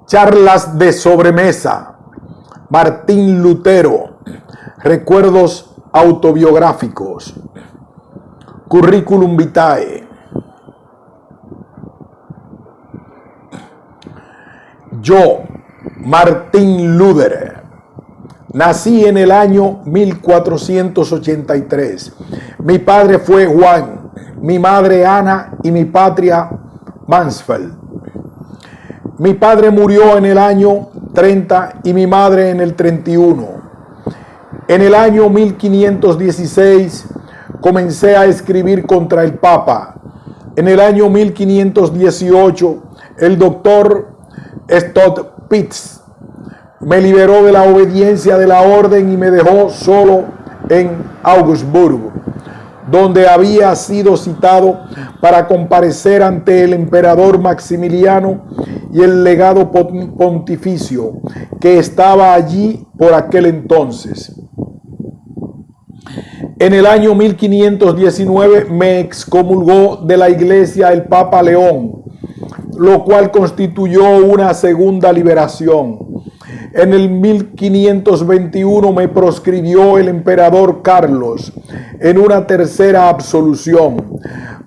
Charlas de sobremesa. Martín Lutero. Recuerdos autobiográficos. Curriculum vitae. Yo, Martín Lutero, nací en el año 1483. Mi padre fue Juan, mi madre Ana y mi patria Mansfeld. Mi padre murió en el año 30 y mi madre en el 31. En el año 1516 comencé a escribir contra el Papa. En el año 1518 el doctor Stott Pitts me liberó de la obediencia de la orden y me dejó solo en Augsburgo, donde había sido citado para comparecer ante el emperador Maximiliano y el legado pontificio que estaba allí por aquel entonces. En el año 1519 me excomulgó de la iglesia el Papa León, lo cual constituyó una segunda liberación. En el 1521 me proscribió el emperador Carlos en una tercera absolución,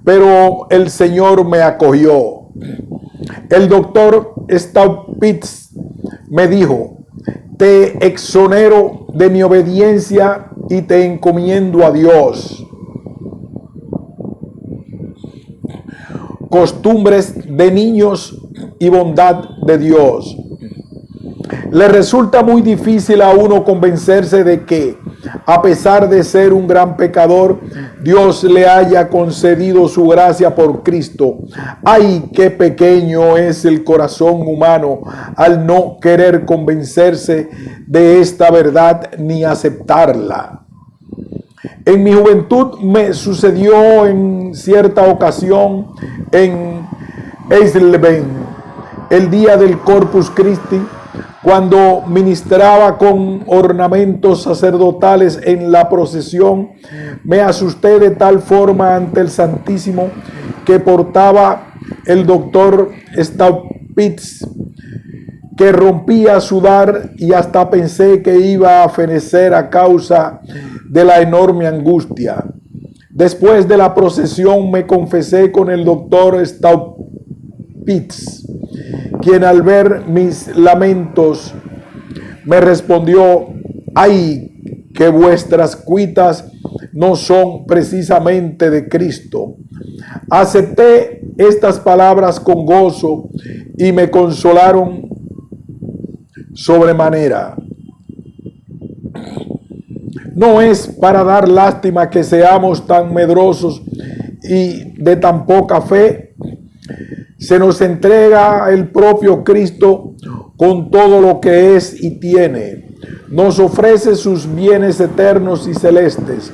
pero el Señor me acogió. El doctor Stott Pitts me dijo: te exonero de mi obediencia y te encomiendo a Dios. Costumbres de niños y bondad de Dios. Le resulta muy difícil a uno convencerse de que, a pesar de ser un gran pecador, Dios le haya concedido su gracia por Cristo. ¡Ay, qué pequeño es el corazón humano al no querer convencerse de esta verdad ni aceptarla! En mi juventud me sucedió en cierta ocasión en Eisleben, el día del Corpus Christi, cuando ministraba con ornamentos sacerdotales en la procesión, me asusté de tal forma ante el Santísimo que portaba el doctor Stott Pitts que rompí a sudar y hasta pensé que iba a fenecer a causa de la enorme angustia. Después de la procesión me confesé con el doctor Stott Pitts, quien al ver mis lamentos me respondió: ¡ay, que vuestras cuitas no son precisamente de Cristo! Acepté estas palabras con gozo y me consolaron sobremanera. No es para dar lástima que seamos tan medrosos y de tan poca fe. Se nos entrega el propio Cristo con todo lo que es y tiene. Nos ofrece sus bienes eternos y celestes,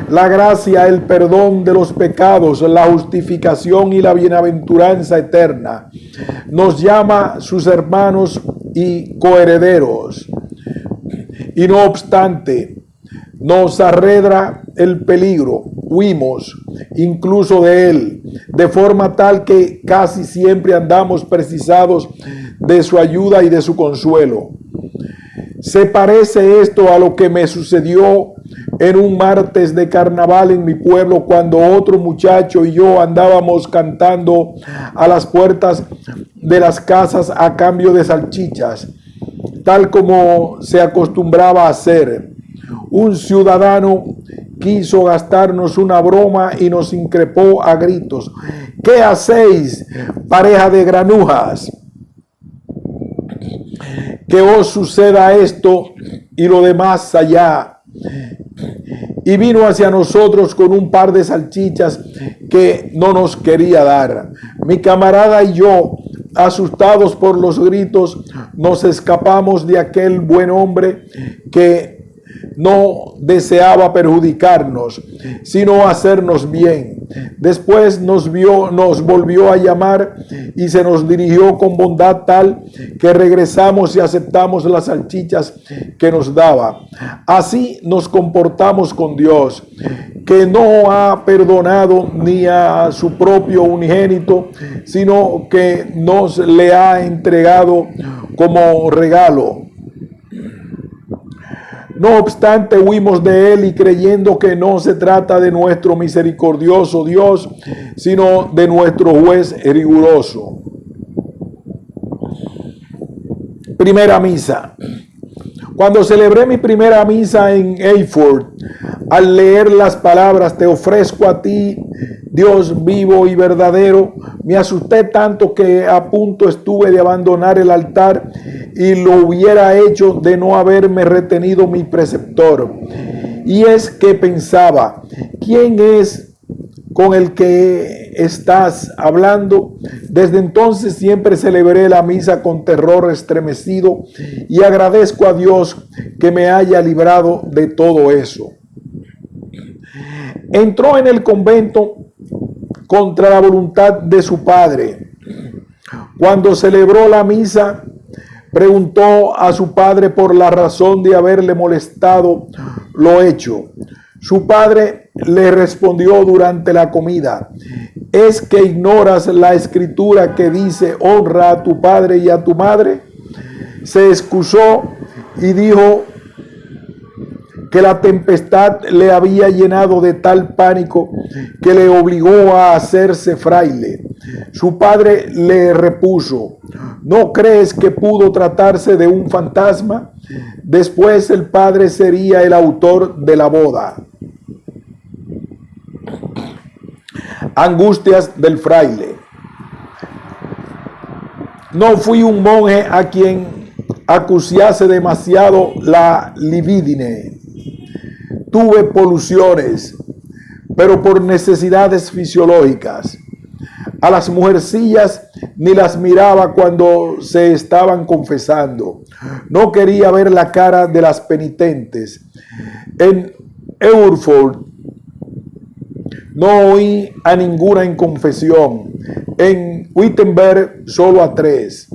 la gracia, el perdón de los pecados, la justificación y la bienaventuranza eterna. Nos llama sus hermanos y coherederos. Y no obstante, nos arredra el peligro, huimos incluso de él, de forma tal que casi siempre andamos precisados de su ayuda y de su consuelo. Se parece esto a lo que me sucedió en un martes de carnaval en mi pueblo, cuando otro muchacho y yo andábamos cantando a las puertas de las casas a cambio de salchichas, tal como se acostumbraba a hacer. Un ciudadano quiso gastarnos una broma y nos increpó a gritos: ¿qué hacéis, pareja de granujas? Que os suceda esto y lo demás allá. Y vino hacia nosotros con un par de salchichas que no nos quería dar. Mi camarada y yo, asustados por los gritos, nos escapamos de aquel buen hombre que no deseaba perjudicarnos, sino hacernos bien. Después nos volvió a llamar y se nos dirigió con bondad tal que regresamos y aceptamos las salchichas que nos daba. Así nos comportamos con Dios, que no ha perdonado ni a su propio unigénito, sino que nos le ha entregado como regalo. No obstante, huimos de él y creyendo que no se trata de nuestro misericordioso Dios, sino de nuestro juez riguroso. Primera misa. Cuando celebré mi primera misa en Erfurt, al leer las palabras, te ofrezco a ti, Dios vivo y verdadero, me asusté tanto que a punto estuve de abandonar el altar y lo hubiera hecho de no haberme retenido mi preceptor. Y es que pensaba, ¿quién es con el que estás hablando? Desde entonces siempre celebré la misa con terror estremecido y agradezco a Dios que me haya librado de todo eso. Entró en el convento contra la voluntad de su padre. Cuando celebró la misa, preguntó a su padre por la razón de haberle molestado lo hecho. Su padre le respondió durante la comida: ¿es que ignoras la escritura que dice honra a tu padre y a tu madre? Se excusó y dijo que la tempestad le había llenado de tal pánico que le obligó a hacerse fraile. Su padre le repuso: ¿no crees que pudo tratarse de un fantasma? Después el padre sería el autor de la boda. Angustias del fraile. No fui un monje a quien acuciase demasiado la libidine. Tuve poluciones, pero por necesidades fisiológicas. A las mujercillas ni las miraba cuando se estaban confesando. No quería ver la cara de las penitentes. En Erfurt no oí a ninguna en confesión. En Wittenberg solo a 3.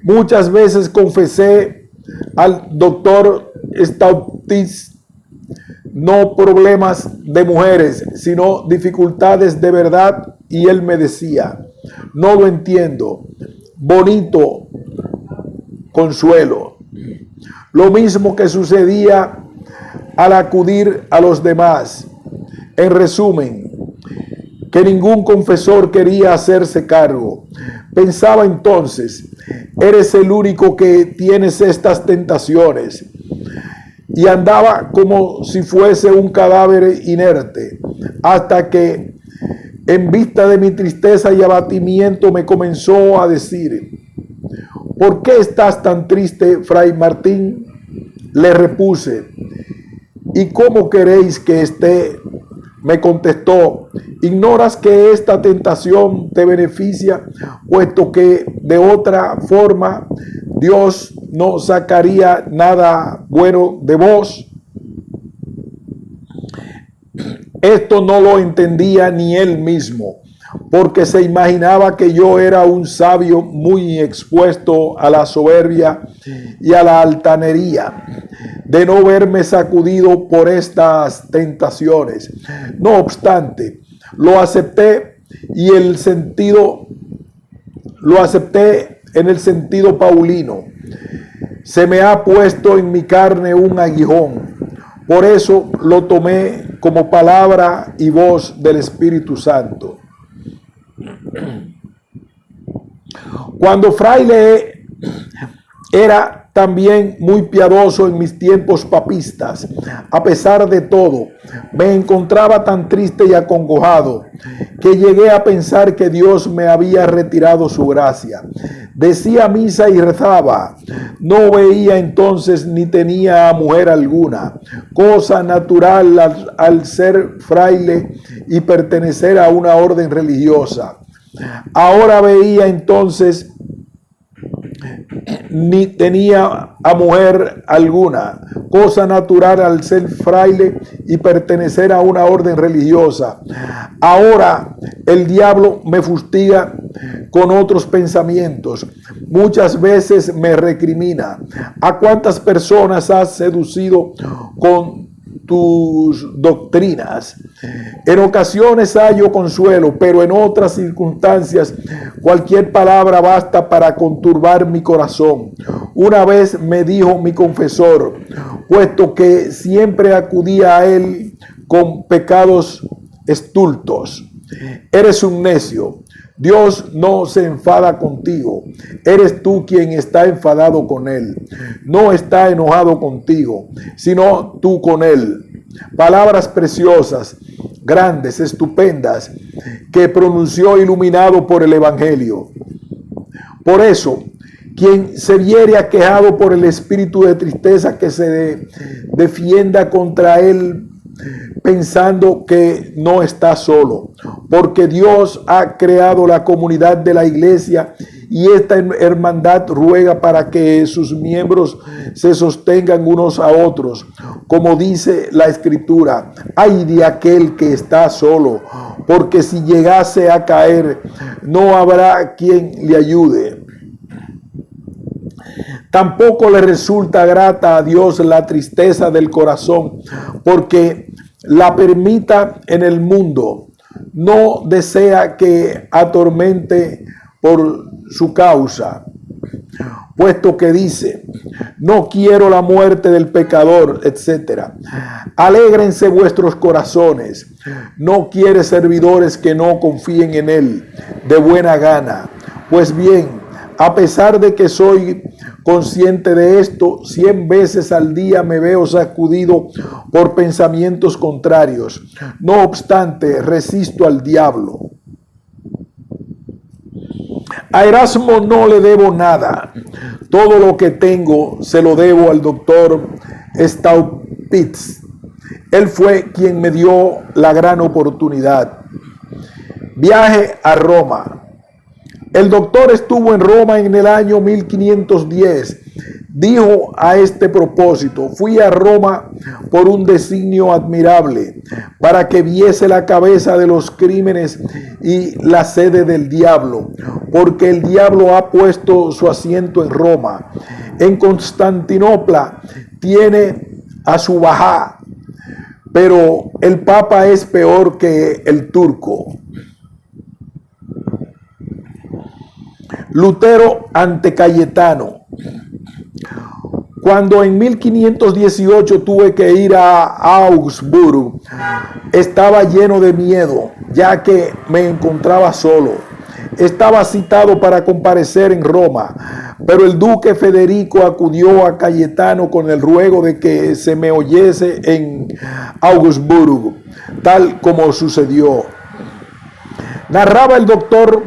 Muchas veces confesé al doctor Stautis no problemas de mujeres, sino dificultades de verdad, y él me decía: no lo entiendo. Bonito consuelo. Lo mismo que sucedía al acudir a los demás. En resumen, que ningún confesor quería hacerse cargo. Pensaba entonces: eres el único que tienes estas tentaciones. Y andaba como si fuese un cadáver inerte, hasta que, en vista de mi tristeza y abatimiento, me comenzó a decir: ¿por qué estás tan triste, Fray Martín? Le repuse: ¿y cómo queréis que esté? Me contestó: ¿ignoras que esta tentación te beneficia, puesto que de otra forma Dios no sacaría nada bueno de vos? Esto no lo entendía ni él mismo, porque se imaginaba que yo era un sabio muy expuesto a la soberbia y a la altanería, de no verme sacudido por estas tentaciones. No obstante, lo acepté en el sentido paulino. Se me ha puesto en mi carne un aguijón. Por eso lo tomé como palabra y voz del Espíritu Santo. Cuando fraile era también muy piadoso en mis tiempos papistas, a pesar de todo, me encontraba tan triste y acongojado que llegué a pensar que Dios me había retirado su gracia. Decía misa y rezaba. No veía entonces ni tenía a mujer alguna, cosa natural al ser fraile y pertenecer a una orden religiosa. Ahora veía entonces ni tenía a mujer alguna, cosa natural al ser fraile y pertenecer a una orden religiosa. Ahora el diablo me fustiga con otros pensamientos. Muchas veces me recrimina: ¿a cuántas personas has seducido con tus doctrinas. En ocasiones hallo consuelo, pero en otras circunstancias cualquier palabra basta para conturbar mi corazón. Una vez me dijo mi confesor, puesto que siempre acudía a él con pecados estultos: eres un necio. Dios no se enfada contigo, eres tú quien está enfadado con él. No está enojado contigo, sino tú con él. Palabras preciosas, grandes, estupendas, que pronunció iluminado por el Evangelio. Por eso, quien se viere aquejado por el espíritu de tristeza, que se defienda contra él, pensando que no está solo, porque Dios ha creado la comunidad de la iglesia, y esta hermandad ruega para que sus miembros se sostengan unos a otros, como dice la Escritura: ay de aquel que está solo, porque si llegase a caer, no habrá quien le ayude. Tampoco le resulta grata a Dios la tristeza del corazón, porque la permita en el mundo. No desea que atormente por su causa, puesto que dice: no quiero la muerte del pecador, etc. Alégrense vuestros corazones. No quiere servidores que no confíen en él de buena gana. Pues bien, a pesar de que soy consciente de esto, 100 veces al día me veo sacudido por pensamientos contrarios. No obstante, resisto al diablo. A Erasmo no le debo nada. Todo lo que tengo se lo debo al doctor Staupitz. Él fue quien me dio la gran oportunidad. Viaje a Roma. El doctor estuvo en Roma en el año 1510. Dijo a este propósito: fui a Roma por un designio admirable, para que viese la cabeza de los crímenes y la sede del diablo, porque el diablo ha puesto su asiento en Roma. En Constantinopla tiene a su bajá, pero el papa es peor que el turco. Lutero ante Cayetano. Cuando en 1518 tuve que ir a Augsburg, estaba lleno de miedo, ya que me encontraba solo. Estaba citado para comparecer en Roma, pero el duque Federico acudió a Cayetano con el ruego de que se me oyese en Augsburg, tal como sucedió. Narraba el doctor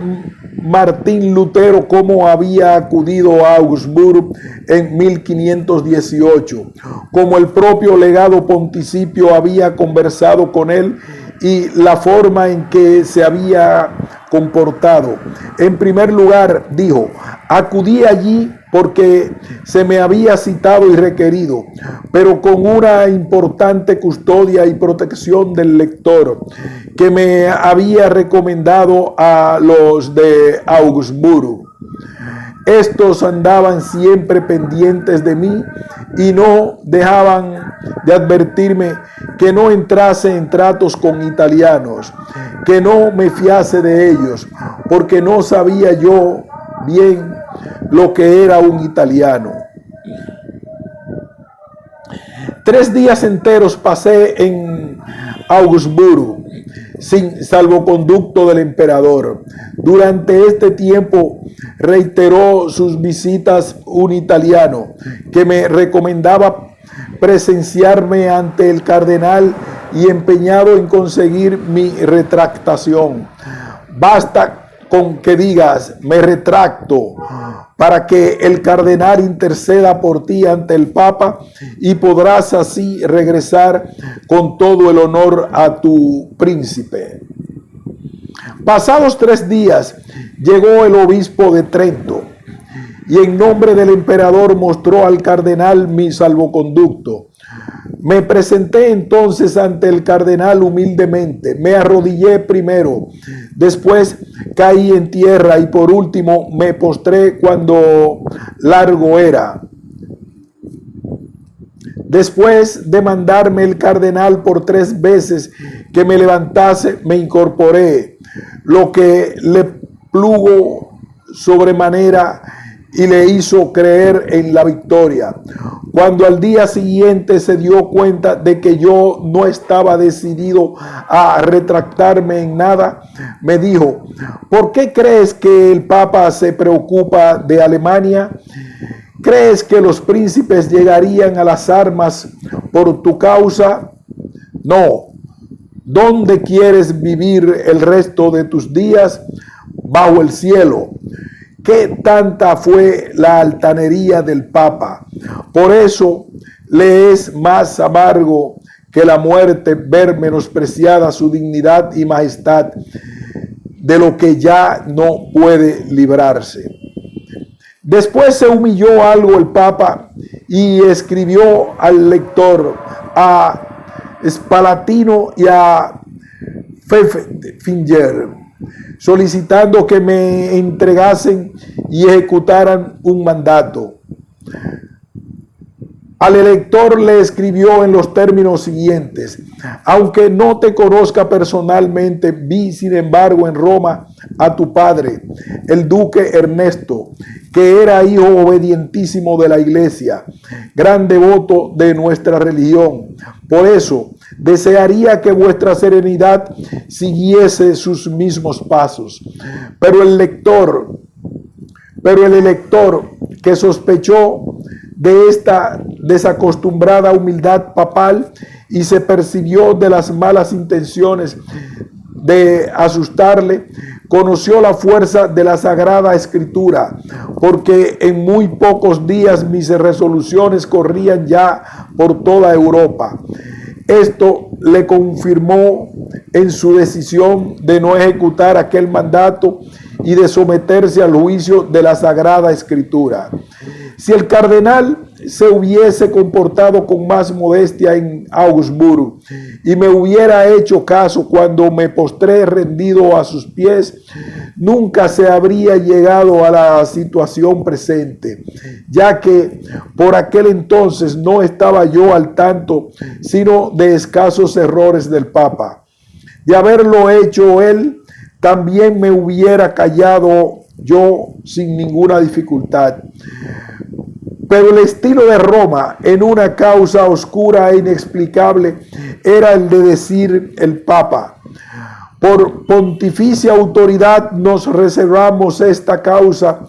Martín Lutero cómo había acudido a Augsburg en 1518, como el propio legado pontificio había conversado con él y la forma en que se había comportado. En primer lugar, dijo: acudí allí porque se me había citado y requerido, pero con una importante custodia y protección del lector, que me había recomendado a los de Augsburg. Estos andaban siempre pendientes de mí y no dejaban de advertirme que no entrase en tratos con italianos, que no me fiase de ellos, porque no sabía yo bien lo que era un italiano. 3 días enteros pasé en Augsburg sin salvoconducto del emperador. Durante este tiempo reiteró sus visitas un italiano que me recomendaba presenciarme ante el cardenal y empeñado en conseguir mi retractación. Basta con que digas: me retracto, para que el cardenal interceda por ti ante el Papa, y podrás así regresar con todo el honor a tu príncipe. Pasados 3 días llegó el obispo de Trento y en nombre del emperador mostró al cardenal mi salvoconducto. Me presenté entonces ante el cardenal humildemente, me arrodillé primero, después caí en tierra y por último me postré cuando largo era. Después de mandarme el cardenal por 3 veces que me levantase, me incorporé, lo que le plugo sobremanera y le hizo creer en la victoria. Cuando al día siguiente se dio cuenta de que yo no estaba decidido a retractarme en nada, me dijo: ¿por qué crees que el Papa se preocupa de Alemania? ¿Crees que los príncipes llegarían a las armas por tu causa? No. ¿Dónde quieres vivir el resto de tus días? Bajo el cielo. ¿Qué tanta fue la altanería del Papa? Por eso le es más amargo que la muerte ver menospreciada su dignidad y majestad, de lo que ya no puede librarse. Después se humilló algo el Papa y escribió al lector, a Spalatina y a Pfeffinger, solicitando que me entregasen y ejecutaran un mandato. Al elector le escribió en los términos siguientes: aunque no te conozca personalmente, vi sin embargo en Roma a tu padre, el duque Ernesto, que era hijo obedientísimo de la iglesia, gran devoto de nuestra religión. Por eso desearía que vuestra serenidad siguiese sus mismos pasos. Pero el elector que sospechó de esta desacostumbrada humildad papal y se percibió de las malas intenciones de asustarle, conoció la fuerza de la Sagrada Escritura, porque en muy pocos días mis resoluciones corrían ya por toda Europa. Esto le confirmó en su decisión de no ejecutar aquel mandato y de someterse al juicio de la Sagrada Escritura. Si el cardenal se hubiese comportado con más modestia en Augsburg y me hubiera hecho caso cuando me postré rendido a sus pies, nunca se habría llegado a la situación presente, ya que por aquel entonces no estaba yo al tanto sino de escasos errores del Papa. De haberlo hecho él, también me hubiera callado yo sin ninguna dificultad. Pero el estilo de Roma en una causa oscura e inexplicable era el de decir el Papa: por pontificia autoridad nos reservamos esta causa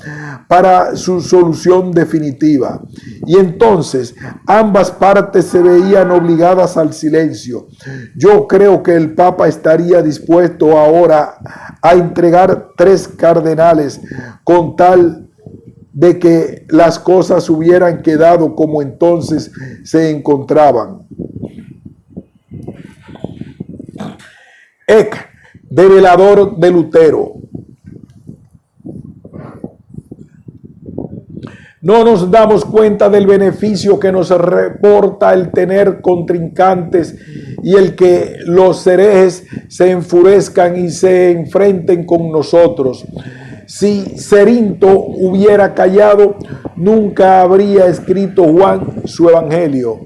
para su solución definitiva. Y entonces ambas partes se veían obligadas al silencio. Yo creo que el Papa estaría dispuesto ahora a entregar 3 cardenales con tal de que las cosas hubieran quedado como entonces se encontraban. Eck, develador de Lutero. No nos damos cuenta del beneficio que nos reporta el tener contrincantes y el que los herejes se enfurezcan y se enfrenten con nosotros. Si Cerinto hubiera callado, nunca habría escrito Juan su evangelio.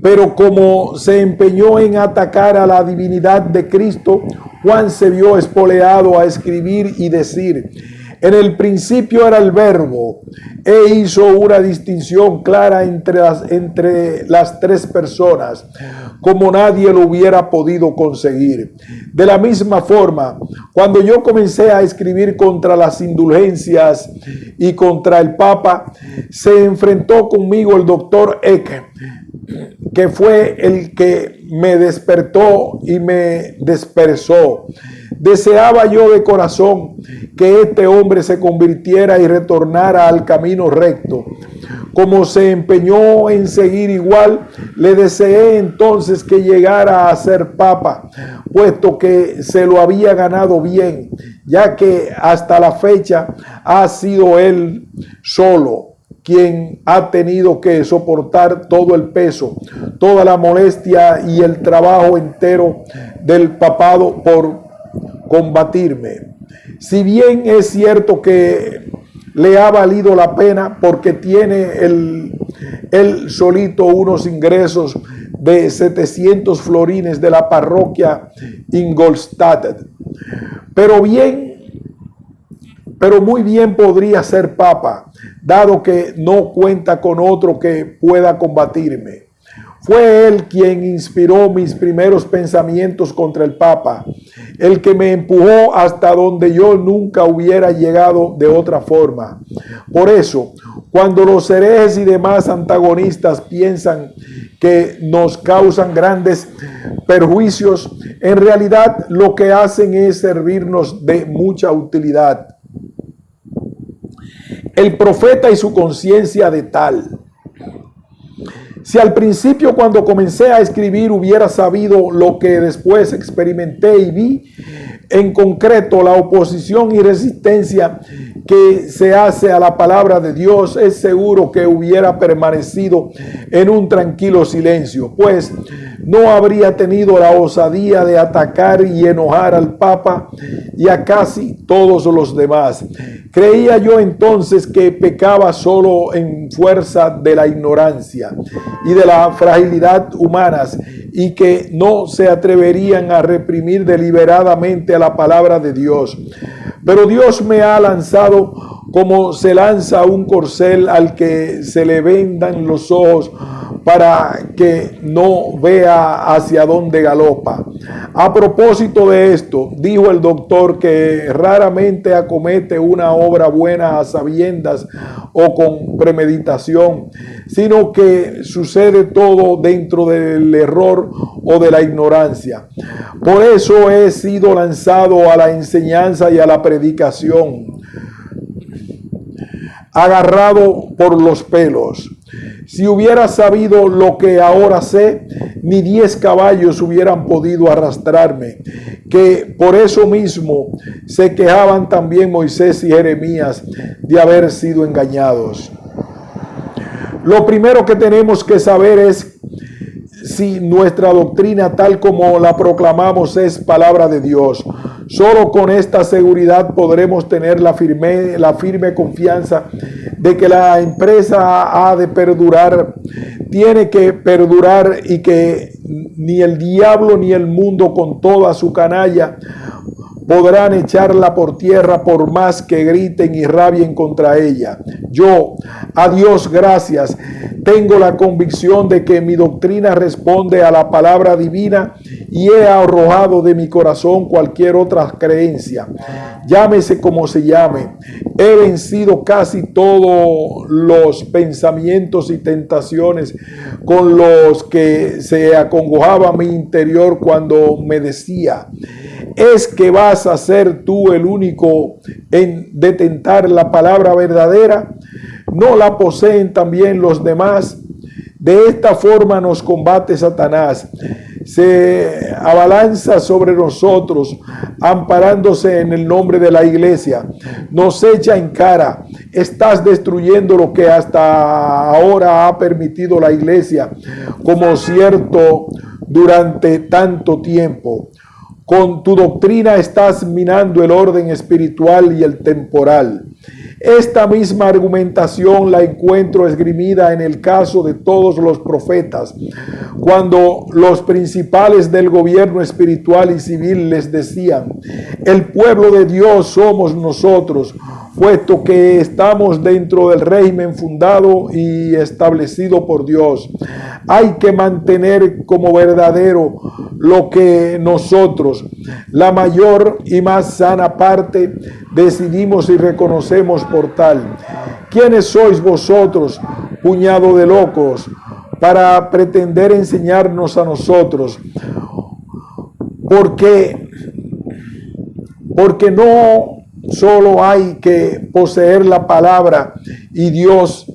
Pero como se empeñó en atacar a la divinidad de Cristo, Juan se vio espoleado a escribir y decir: en el principio era el Verbo, e hizo una distinción clara entre las 3 personas, como nadie lo hubiera podido conseguir. De la misma forma, cuando yo comencé a escribir contra las indulgencias y contra el Papa, se enfrentó conmigo el doctor Eck, que fue el que me despertó y me dispersó. Deseaba yo de corazón que este hombre se convirtiera y retornara al camino recto. Como se empeñó en seguir igual, le deseé entonces que llegara a ser papa, puesto que se lo había ganado bien, ya que hasta la fecha ha sido él solo quien ha tenido que soportar todo el peso, toda la molestia y el trabajo entero del papado por combatirme. Si bien es cierto que le ha valido la pena porque tiene él solito unos ingresos de 700 florines de la parroquia Ingolstadt. Pero muy bien podría ser papa, dado que no cuenta con otro que pueda combatirme. Fue él quien inspiró mis primeros pensamientos contra el Papa, el que me empujó hasta donde yo nunca hubiera llegado de otra forma. Por eso, cuando los herejes y demás antagonistas piensan que nos causan grandes perjuicios, en realidad lo que hacen es servirnos de mucha utilidad. El profeta y su conciencia de tal. Si al principio, cuando comencé a escribir, hubiera sabido lo que después experimenté y vi, en concreto la oposición y resistencia que se hace a la palabra de Dios, es seguro que hubiera permanecido en un tranquilo silencio, pues no habría tenido la osadía de atacar y enojar al Papa y a casi todos los demás. Creía yo entonces que pecaba solo en fuerza de la ignorancia y de la fragilidad humanas, y que no se atreverían a reprimir deliberadamente a la palabra de Dios. Pero Dios me ha lanzado como se lanza un corcel al que se le vendan los ojos para que no vea hacia dónde galopa. A propósito de esto, dijo el doctor que raramente acomete una obra buena a sabiendas o con premeditación, sino que sucede todo dentro del error o de la ignorancia. Por eso he sido lanzado a la enseñanza y a la predicación, agarrado por los pelos. Si hubiera sabido lo que ahora sé, ni 10 caballos hubieran podido arrastrarme, que por eso mismo se quejaban también Moisés y Jeremías de haber sido engañados. Lo primero que tenemos que saber es si nuestra doctrina, tal como la proclamamos, es palabra de Dios. Solo con esta seguridad podremos tener la firme confianza de que la empresa ha de perdurar, tiene que perdurar, y que ni el diablo ni el mundo con toda su canalla podrán echarla por tierra por más que griten y rabien contra ella. Yo, a Dios gracias, tengo la convicción de que mi doctrina responde a la palabra divina y he arrojado de mi corazón cualquier otra creencia, llámese como se llame. He vencido casi todos los pensamientos y tentaciones con los que se acongojaba mi interior cuando me decía: ¿es que vas a ser tú el único en detentar la palabra verdadera? ¿No la poseen también los demás? De esta forma nos combate Satanás. Se abalanza sobre nosotros, amparándose en el nombre de la iglesia. Nos echa en cara: estás destruyendo lo que hasta ahora ha permitido la iglesia como cierto durante tanto tiempo. Con tu doctrina estás minando el orden espiritual y el temporal. Esta misma argumentación la encuentro esgrimida en el caso de todos los profetas, cuando los principales del gobierno espiritual y civil les decían: el pueblo de Dios somos nosotros, puesto que estamos dentro del régimen fundado y establecido por Dios. Hay que mantener como verdadero lo que nosotros, la mayor y más sana parte, decidimos y reconocemos por tal. ¿Quiénes sois vosotros, puñado de locos, para pretender enseñarnos a nosotros? Porque no solo hay que poseer la palabra y Dios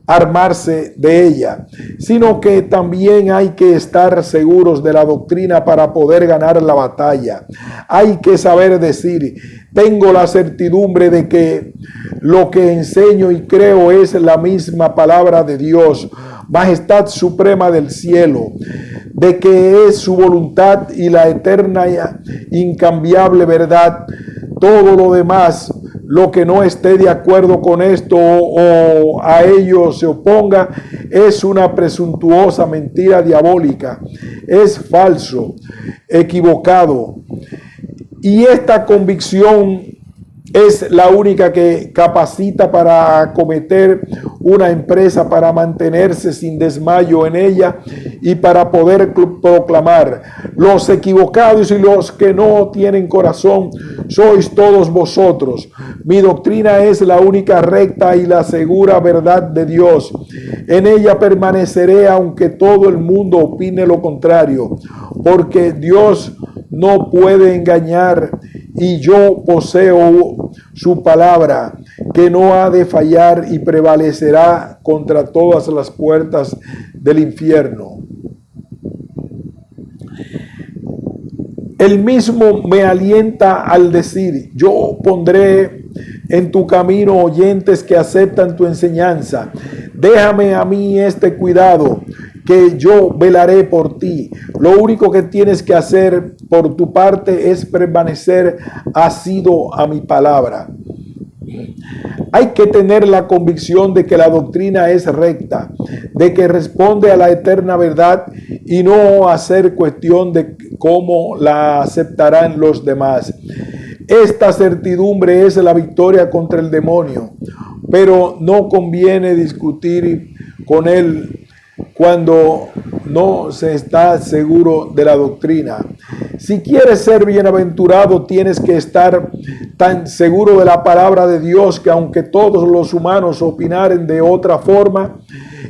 armarse de ella, sino que también hay que estar seguros de la doctrina para poder ganar la batalla. Hay que saber decir: tengo la certidumbre de que lo que enseño y creo es la misma palabra de Dios, majestad suprema del cielo, de que es su voluntad y la eterna incambiable verdad. Todo lo demás lo que no esté de acuerdo con esto o a ello se oponga es una presuntuosa mentira diabólica, es falso, equivocado. Y esta convicción es la única que capacita para acometer una empresa, para mantenerse sin desmayo en ella y para poder proclamar: los equivocados y los que no tienen corazón sois todos vosotros. Mi doctrina es la única recta y la segura verdad de Dios. En ella permaneceré aunque todo el mundo opine lo contrario, porque Dios no puede engañar y yo poseo su palabra, que no ha de fallar y prevalecerá contra todas las puertas del infierno. Él mismo me alienta al decir: yo pondré en tu camino oyentes que aceptan tu enseñanza. Déjame a mí este cuidado, que yo velaré por ti. Lo único que tienes que hacer por tu parte es permanecer asido a mi palabra. Hay que tener la convicción de que la doctrina es recta, de que responde a la eterna verdad y no hacer cuestión de cómo la aceptarán los demás. Esta certidumbre es la victoria contra el demonio, pero no conviene discutir con él cuando no se está seguro de la doctrina. Si quieres ser bienaventurado, tienes que estar tan seguro de la palabra de Dios que aunque todos los humanos opinaren de otra forma,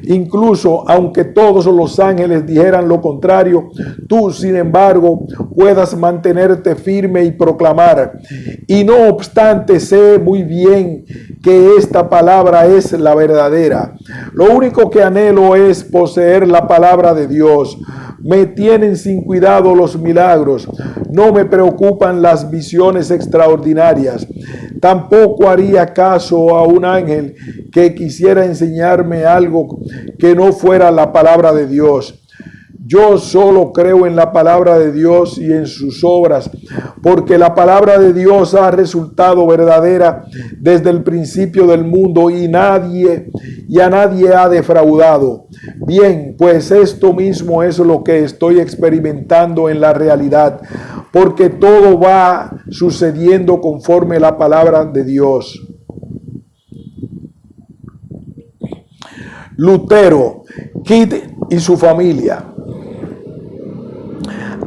incluso aunque todos los ángeles dijeran lo contrario, tú, sin embargo, puedas mantenerte firme y proclamar: y no obstante, sé muy bien que esta palabra es la verdadera. Lo único que anhelo es poseer la palabra de Dios. Me tienen sin cuidado los milagros, no me preocupan las visiones extraordinarias. Tampoco haría caso a un ángel que quisiera enseñarme algo que no fuera la palabra de Dios. Yo solo creo en la palabra de Dios y en sus obras, porque la palabra de Dios ha resultado verdadera desde el principio del mundo y a nadie ha defraudado. Bien, pues esto mismo es lo que estoy experimentando en la realidad, porque todo va sucediendo conforme a la palabra de Dios. Lutero, Kit y su familia.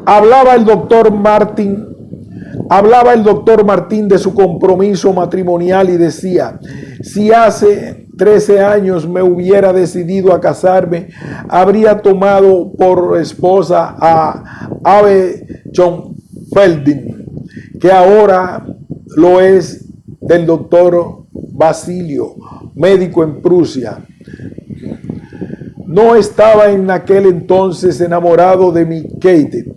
Hablaba el doctor Martín de su compromiso matrimonial y decía: si hace 13 años me hubiera decidido a casarme, habría tomado por esposa a Ave John Feldin, que ahora lo es del doctor Basilio, médico en Prusia. No estaba en aquel entonces enamorado de mi Kate,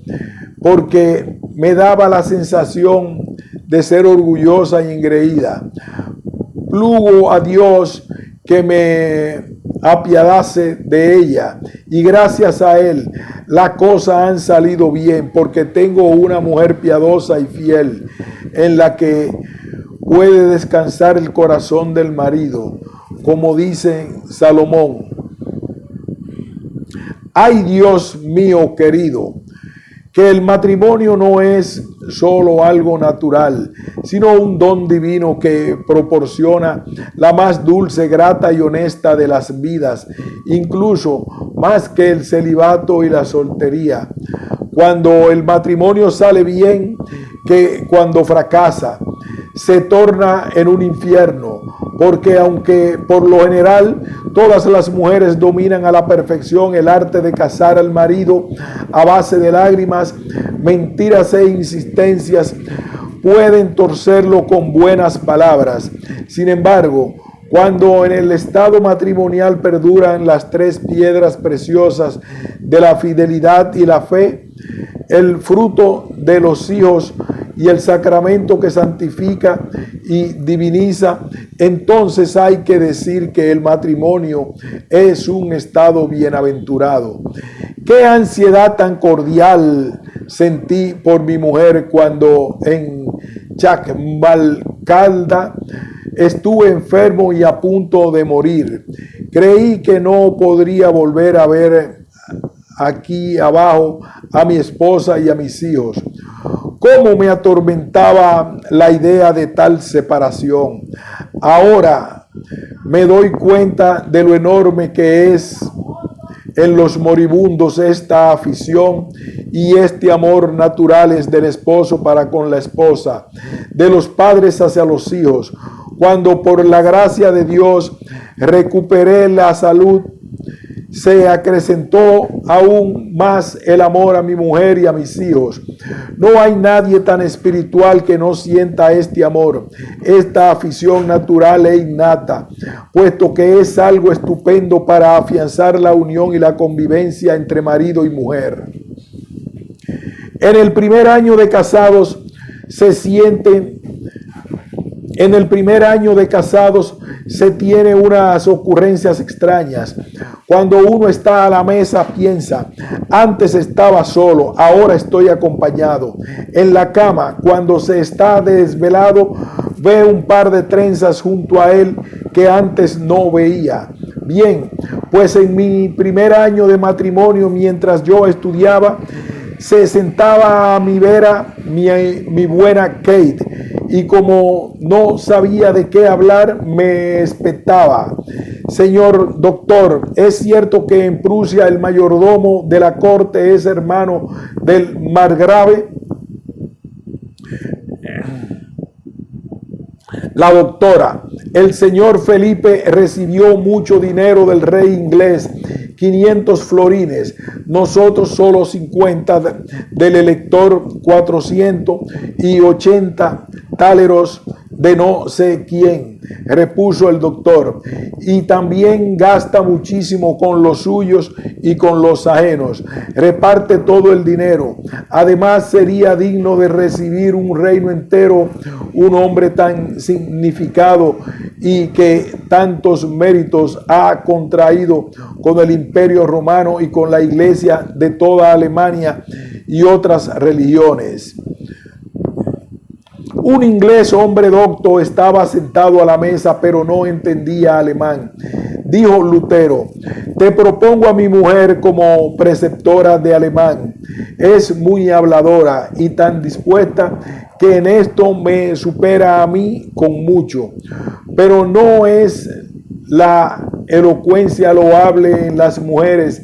porque me daba la sensación de ser orgullosa y engreída. Plugo a Dios que me apiadase de ella, y gracias a él las cosas han salido bien, porque tengo una mujer piadosa y fiel, en la que puede descansar el corazón del marido, como dice Salomón. Ay, Dios mío querido, que el matrimonio no es solo algo natural, sino un don divino que proporciona la más dulce, grata y honesta de las vidas, incluso más que el celibato y la soltería. Cuando el matrimonio sale bien, que cuando fracasa, se torna en un infierno, porque aunque por lo general todas las mujeres dominan a la perfección el arte de casar al marido a base de lágrimas, mentiras e insistencias, pueden torcerlo con buenas palabras. Sin embargo, cuando en el estado matrimonial perduran las tres piedras preciosas de la fidelidad y la fe, el fruto de los hijos y el sacramento que santifica y diviniza, entonces hay que decir que el matrimonio es un estado bienaventurado. Qué ansiedad tan cordial sentí por mi mujer cuando en Chackmall, Calda, estuve enfermo y a punto de morir. Creí que no podría volver a ver aquí abajo a mi esposa y a mis hijos. Cómo me atormentaba la idea de tal separación. Ahora me doy cuenta de lo enorme que es en los moribundos esta afición y este amor naturales del esposo para con la esposa, de los padres hacia los hijos. Cuando por la gracia de Dios recuperé la salud, se acrecentó aún más el amor a mi mujer y a mis hijos. No hay nadie tan espiritual que no sienta este amor, esta afición natural e innata, puesto que es algo estupendo para afianzar la unión y la convivencia entre marido y mujer. En el primer año de casados se tiene unas ocurrencias extrañas. Cuando uno está a la mesa piensa, antes estaba solo, ahora estoy acompañado. En la cama, cuando se está desvelado, ve un par de trenzas junto a él que antes no veía. Bien, pues en mi primer año de matrimonio, mientras yo estudiaba, se sentaba a mi vera mi buena Kate, y como no sabía de qué hablar, me espetaba. Señor doctor, ¿es cierto que en Prusia el mayordomo de la corte es hermano del margrave? La doctora, el señor Felipe recibió mucho dinero del rey inglés, 500 florines, nosotros solo 50, del elector 480 táleros de no sé quién, repuso el doctor, y también gasta muchísimo con los suyos y con los ajenos, reparte todo el dinero. Además sería digno de recibir un reino entero un hombre tan significado y que tantos méritos ha contraído con el Imperio Romano y con la Iglesia de toda Alemania y otras religiones. Un inglés, hombre docto, estaba sentado a la mesa, pero no entendía alemán. Dijo Lutero: te propongo a mi mujer como preceptora de alemán. Es muy habladora y tan dispuesta que en esto me supera a mí con mucho. Pero no es la elocuencia loable en las mujeres.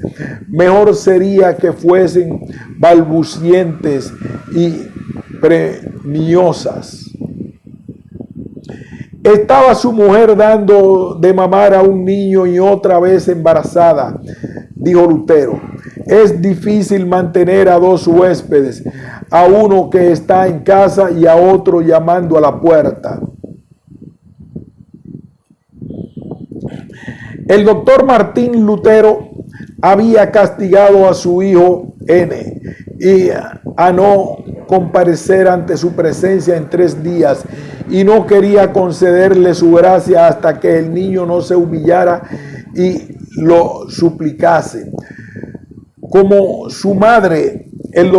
Mejor sería que fuesen balbucientes y premiosas. Estaba su mujer dando de mamar a un niño y otra vez embarazada, dijo Lutero. Es difícil mantener a dos huéspedes, a uno que está en casa y a otro llamando a la puerta. El doctor Martín Lutero había castigado a su hijo N y a no comparecer ante su presencia en 3 días, y no quería concederle su gracia hasta que el niño no se humillara y lo suplicase. Como su madre, el doctor